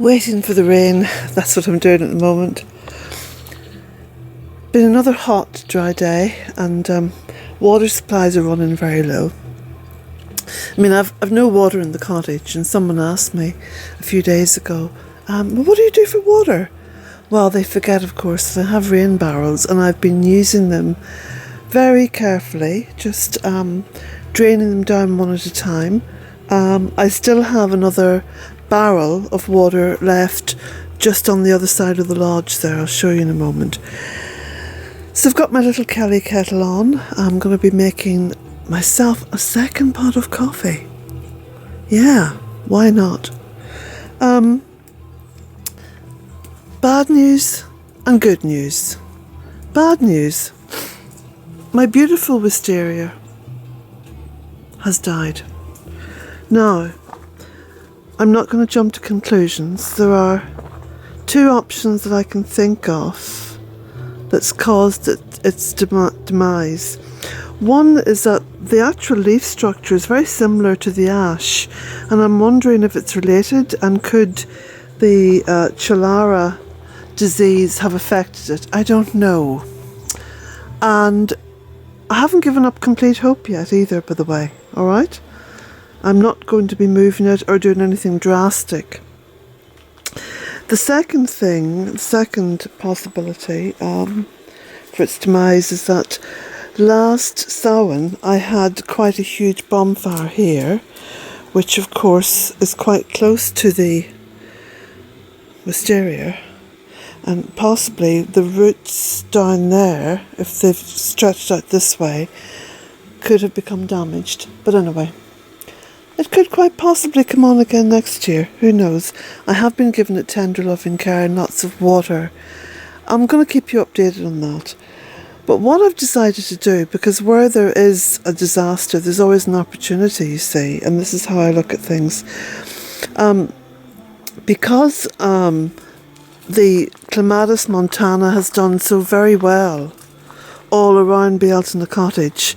Waiting for the rain. That's what I'm doing at the moment. Been another hot, dry day, and water supplies are running very low. I mean, I've no water in the cottage, and someone asked me a few days ago, well, what do you do for water? Well, they forget, of course, that I have rain barrels, and I've been using them very carefully, just draining them down one at a time. I still have another barrel of water left just on the other side of the lodge there. I'll show you in a moment. So I've got my little Kelly kettle on. I'm going to be making myself a second pot of coffee. Yeah, why not? Bad news and good news. Bad news. My beautiful wisteria has died. Now, I'm not going to jump to conclusions. There are two options that I can think of that's caused its demise. One is that the actual leaf structure is very similar to the ash, and I'm wondering if it's related, and could the Chalara disease have affected it? I don't know. And I haven't given up complete hope yet either, by the way, alright? I'm not going to be moving it or doing anything drastic. The second possibility for its demise is that last Samhain I had quite a huge bonfire here, which of course is quite close to the wisteria, and possibly the roots down there, if they've stretched out this way, could have become damaged. But anyway, it could quite possibly come on again next year. Who knows? I have been giving it tender loving care and lots of water. I'm going to keep you updated on that. But what I've decided to do, because where there is a disaster, there's always an opportunity, you see, and this is how I look at things. Because the Clematis montana has done so very well all around Bealtaine Cottage,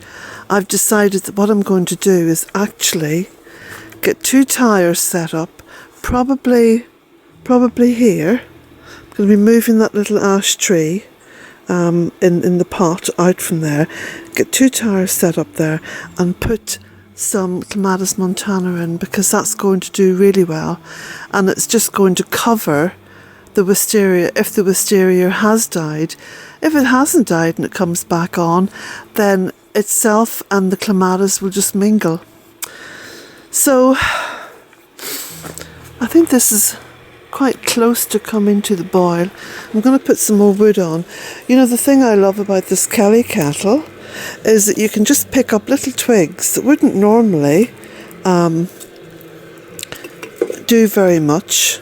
I've decided that what I'm going to do is actually get 2 tires set up, probably here. I'm going to be moving that little ash tree in the pot out from there, get 2 tires set up there and put some Clematis montana in, because that's going to do really well, and it's just going to cover the wisteria if the wisteria has died. If it hasn't died and it comes back on, then itself and the Clematis will just mingle. So I think this is quite close to coming to the boil. I'm going to put some more wood on. You know, the thing I love about this Kelly kettle is that you can just pick up little twigs that wouldn't normally do very much.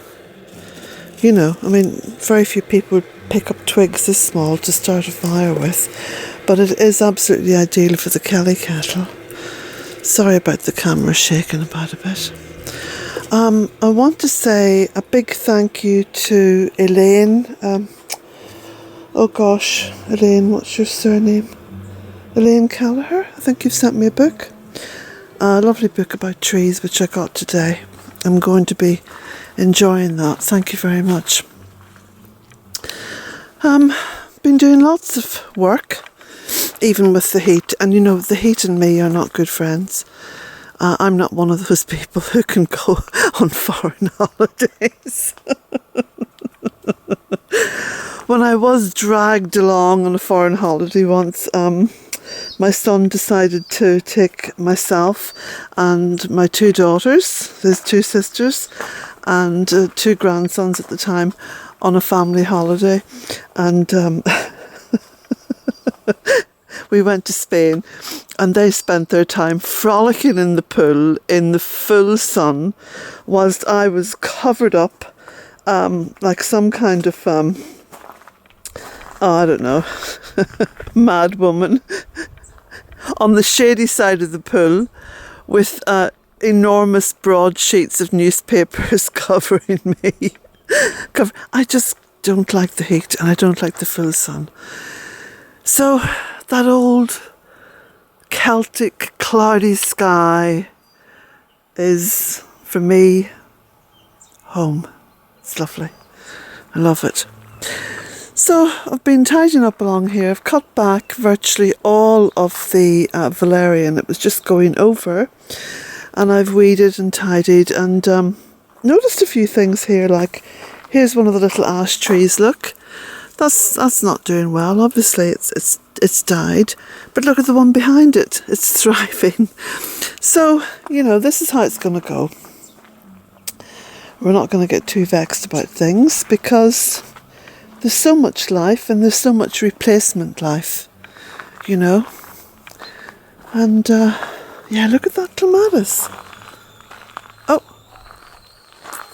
You know, I mean, very few people would pick up twigs this small to start a fire with, but it is absolutely ideal for the Kelly kettle. Sorry about the camera shaking about a bit. I want to say a big thank you to Elaine. Oh gosh, Elaine, what's your surname? Elaine Callagher, I think you've sent me a book. A lovely book about trees, which I got today. I'm going to be enjoying that. Thank you very much. Been doing lots of work, even with the heat, and you know, the heat and me are not good friends. I'm not one of those people who can go on foreign holidays. When I was dragged along on a foreign holiday once, my son decided to take myself and my 2 daughters, his 2 sisters, and 2 grandsons at the time, on a family holiday, and we went to Spain, and they spent their time frolicking in the pool in the full sun, whilst I was covered up like some kind of I don't know, mad woman on the shady side of the pool with enormous broad sheets of newspapers covering me. I just don't like the heat, and I don't like the full sun. So that old Celtic cloudy sky is, for me, home. It's lovely. I love it. So I've been tidying up along here. I've cut back virtually all of the valerian. It was just going over, and I've weeded and tidied and noticed a few things here, like here's one of the little ash trees. Look, that's not doing well. Obviously it's died, but look at the one behind it. It's thriving. So, you know, this is how it's going to go. We're not going to get too vexed about things because there's so much life and there's so much replacement life, you know. And yeah, look at that clematis. Oh,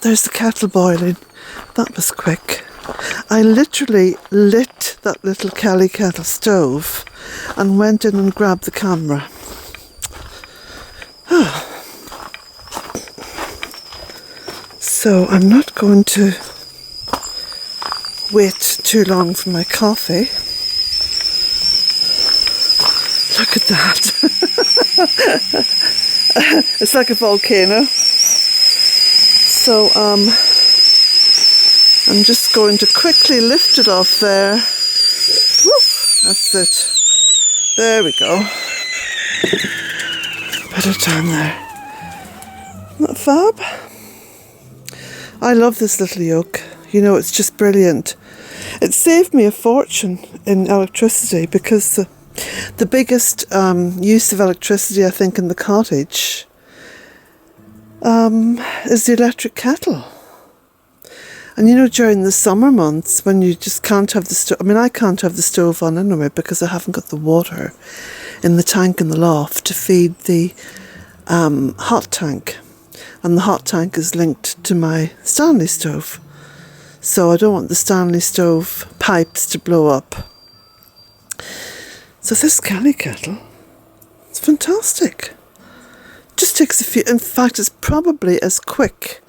there's the kettle boiling. That was quick. I literally lit that little Kelly kettle stove and went in and grabbed the camera. So I'm not going to wait too long for my coffee. Look at that. It's like a volcano. So I'm just going to quickly lift it off there. Whoop, that's it. There we go. Put it down there. Isn't that fab? I love this little yoke. You know, it's just brilliant. It saved me a fortune in electricity because the biggest use of electricity, I think, in the cottage is the electric kettle. And you know, during the summer months when you just can't have the stove, I mean, I can't have the stove on anyway because I haven't got the water in the tank in the loft to feed the hot tank. And the hot tank is linked to my Stanley stove. So I don't want the Stanley stove pipes to blow up. So this Kelly kettle, it's fantastic. Just takes a few, in fact it's probably as quick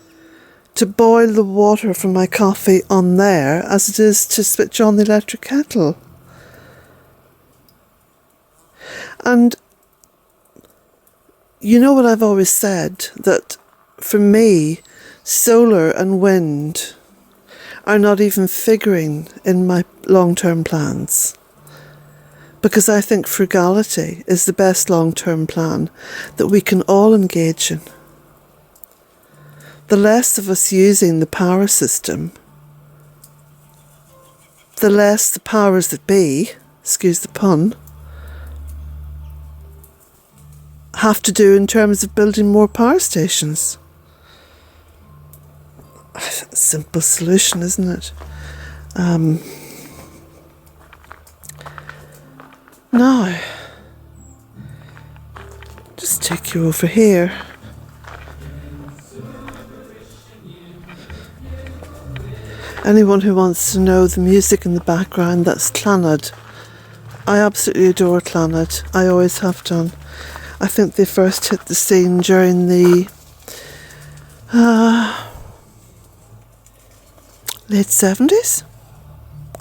to boil the water from my coffee on there as it is to switch on the electric kettle. And you know what I've always said, that for me, solar and wind are not even figuring in my long-term plans. Because I think frugality is the best long-term plan that we can all engage in. The less of us using the power system, the less the powers that be, excuse the pun, have to do in terms of building more power stations. Simple solution, isn't it? Now, just take you over here. Anyone who wants to know the music in the background, that's Clannad. I absolutely adore Clannad. I always have done. I think they first hit the scene during the late 70s,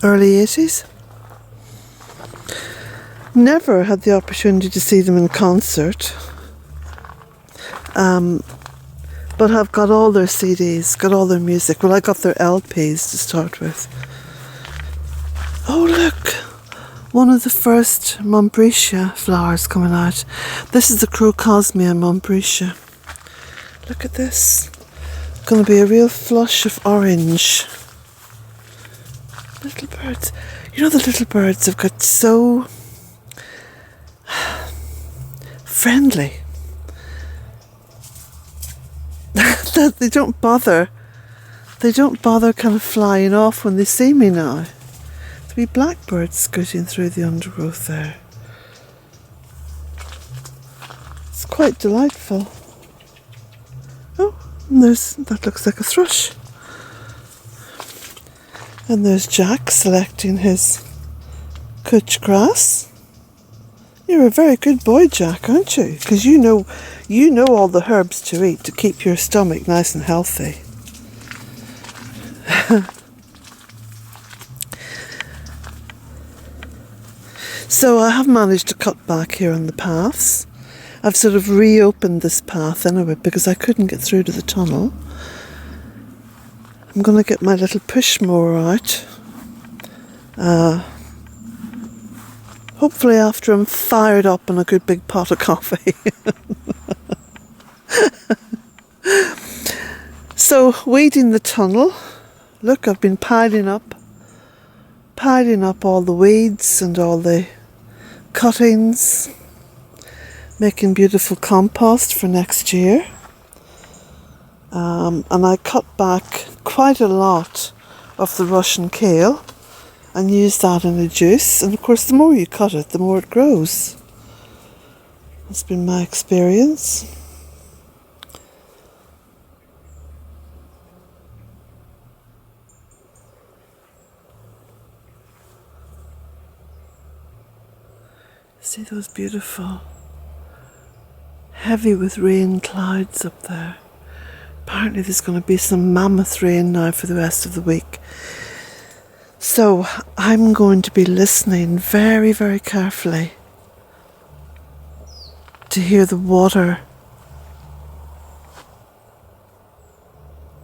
early 80s. Never had the opportunity to see them in concert, but have got all their CDs, got all their music. Well, I got their LPs to start with. Oh look, one of the first Montbretia flowers coming out. This is the Crocosmia Montbretia. Look at this. Going to be a real flush of orange. Little birds. You know, the little birds have got so friendly that they don't bother kind of flying off when they see me now. There'll be blackbirds scooting through the undergrowth there. It's quite delightful. Oh, and that looks like a thrush. And there's Jack selecting his couch grass. You're a very good boy, Jack, aren't you? Because you know all the herbs to eat to keep your stomach nice and healthy. So I have managed to cut back here on the paths. I've sort of reopened this path anyway because I couldn't get through to the tunnel. I'm going to get my little push mower out. Hopefully after I'm fired up on a good big pot of coffee. So, weeding the tunnel. Look, I've been piling up all the weeds and all the cuttings, making beautiful compost for next year. And I cut back quite a lot of the Russian kale and use that in a juice. And of course, the more you cut it, the more it grows. That's been my experience. See those beautiful, heavy with rain clouds up there. Apparently there's going to be some mammoth rain now for the rest of the week. So I'm going to be listening very, very carefully to hear the water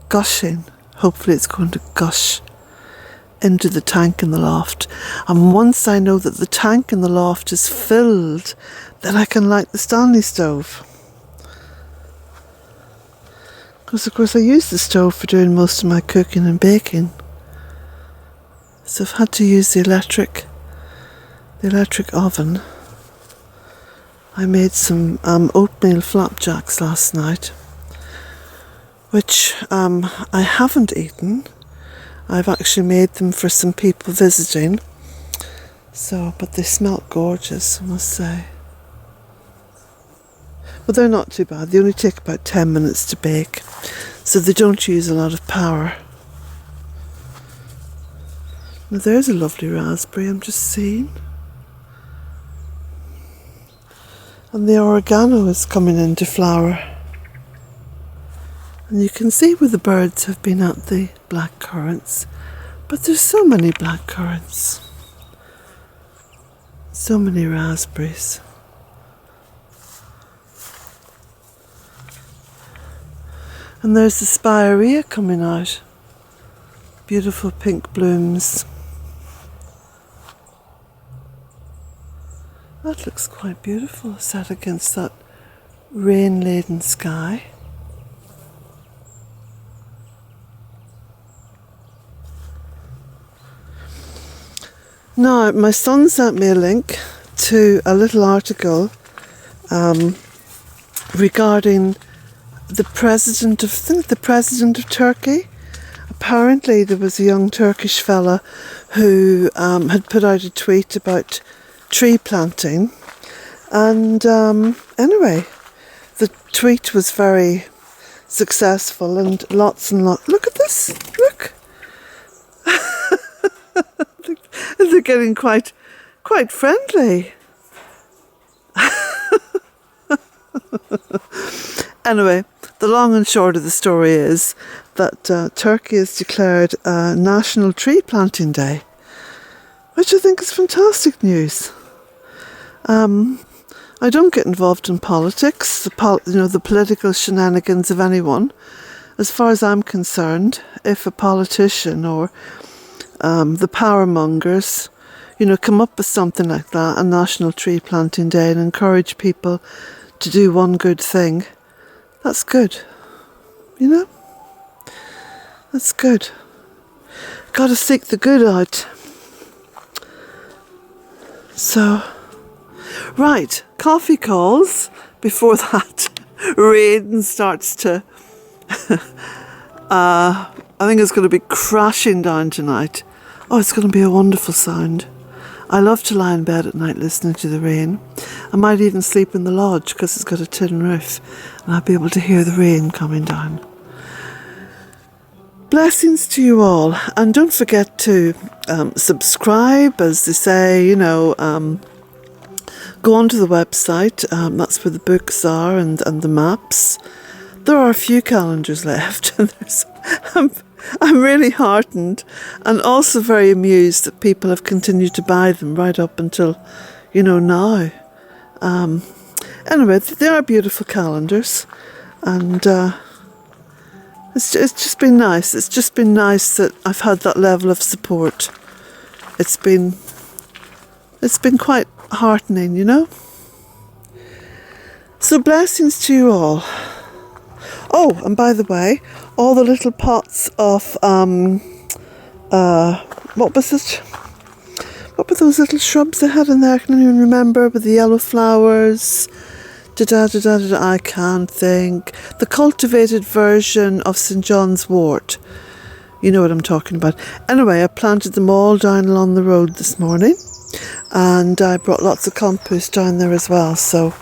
gushing. Hopefully it's going to gush into the tank in the loft. And once I know that the tank in the loft is filled, then I can light the Stanley stove. Because of course I use the stove for doing most of my cooking and baking. So I've had to use the electric oven. I made some oatmeal flapjacks last night, which I haven't eaten. I've actually made them for some people visiting. So, but they smelt gorgeous, I must say. But they're not too bad. They only take about 10 minutes to bake, so they don't use a lot of power. Now there's a lovely raspberry I'm just seeing. And the oregano is coming into flower. And you can see where the birds have been at the black currants. But there's so many black currants. So many raspberries. And there's the spirea coming out. Beautiful pink blooms. That looks quite beautiful set against that rain-laden sky. Now, my son sent me a link to a little article regarding the president of Turkey. Apparently there was a young Turkish fella who had put out a tweet about tree planting, and anyway, the tweet was very successful and lots, look at this, look. They're getting quite friendly. Anyway, the long and short of the story is that Turkey has declared National Tree Planting Day, which I think is fantastic news. I don't get involved in politics, the political shenanigans of anyone. As far as I'm concerned, if a politician or the power mongers, come up with something like that, a National Tree Planting Day, and encourage people to do one good thing, that's good. That's good. Got to seek the good out. So, right, coffee calls before that rain starts to I think it's going to be crashing down tonight. Oh, it's going to be a wonderful sound. I love to lie in bed at night listening to the rain. I might even sleep in the lodge because it's got a tin roof and I'll be able to hear the rain coming down. Blessings to you all, and don't forget to subscribe, as they say, go onto the website, that's where the books are and the maps. There are a few calendars left, and I'm really heartened and also very amused that people have continued to buy them right up until, now. Anyway, they are beautiful calendars, and It's just been nice. It's just been nice that I've had that level of support. It's been quite heartening, you know. So blessings to you all. Oh, and by the way, all the little pots of what was it? What were those little shrubs they had in there? I can't even remember, with the yellow flowers. I can't think. The cultivated version of St. John's wort. You know what I'm talking about. Anyway, I planted them all down along the road this morning, and I brought lots of compost down there as well. So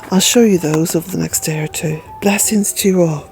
I'll show you those over the next day or two. Blessings to you all.